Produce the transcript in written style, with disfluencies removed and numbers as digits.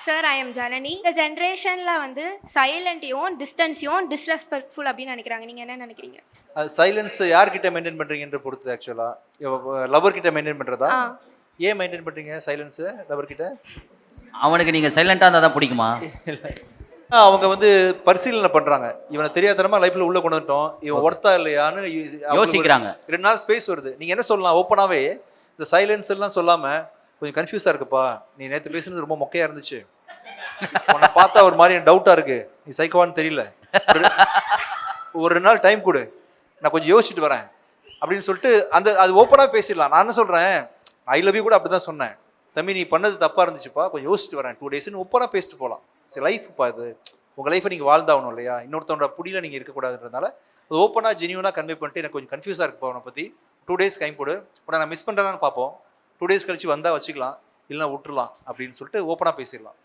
Sir, I am Janani. இந்த ஜென்ரேஷன்ல வந்து சைலண்ட்டையும், டிஸ்டன்ஸையும் டிஸ்ரெஸ்பெக்ட்ஃபுல் அப்படின்னு நினைக்கிறாங்க. நீங்க என்ன நினைக்கிறீங்க? சைலன்ஸ் யார்கிட்ட மெயின்டைன் பண்றீங்கன்ற பொறுத்து ஆக்சுவலா. லவர் கிட்ட மெயின்டைன் பண்றதா? ஆ. ஏன் மெயின்டைன் பண்றீங்க சைலன்ஸ் லவர் கிட்ட? அவனுக்கு நீங்க சைலண்டா இருந்தா தான் பிடிக்குமா? அவங்க வந்து பரிசீலனை பண்றாங்க. இவனை தெரியாதனமா லைஃப்ல உள்ள கொண்டு வந்துட்டோம். இவன் ஒர்த்தா இல்லையான்னு யோசிக்கிறாங்க. 2 நாள் ஸ்பேஸ் வருது. நீங்க என்ன சொல்லலாம் ஓப்பனாவே? இந்த சைலன்ஸ் எல்லாம் சொல்லாம கொஞ்சம் கன்ஃபியூஸா இருக்குப்பா. நீ நேத்து பேசுனது ரொம்ப மொக்கையா இருந்துச்சு. உன்னை பார்த்தா ஒரு மாதிரி டவுட்டா இருக்கு. நீ சைக்கோவான்னு தெரியல. ஒரு 2 நாள் டைம் கொடு. நான் கொஞ்சம் யோசிச்சுட்டு வரேன் அப்படின்னு சொல்லிட்டு அது ஓப்பனா பேசிடலாம். நான் என்ன சொல்றேன், ஐ லவ் யூ கூட அப்படிதான் சொன்னேன். தம்பி நீ பண்ணது தப்பா இருந்துச்சுப்பா, கொஞ்சம் யோசிச்சுட்டு வரேன் 2 டேஸ்ன்னு ஓப்பனா பேசிட்டு போகலாம். சரி லைஃப்ப்பா இது, உங்க லைஃப்பை நீங்க வாழ்ந்தாகணும் இல்லையா, இன்னொருத்தவனோட புடியில நீங்க இருக்கக்கூடாதுன்றதுனால அது ஓப்பனா ஜெனியூனா கன்வே பண்ணிட்டு எனக்கு கொஞ்சம் கன்ஃபியூஸா இருக்குப்பா அவனை பத்தி, 2 டேஸ் டைம் கொடு, உடனே நான் மிஸ் பண்றேன்னு பார்ப்போம், 2 டேஸ் கழிச்சு வந்தா வச்சுக்கலாம், இல்லைன்னா விட்டுறலாம் அப்படின்னு சொல்லிட்டு ஓப்பனா பேசிடலாம்.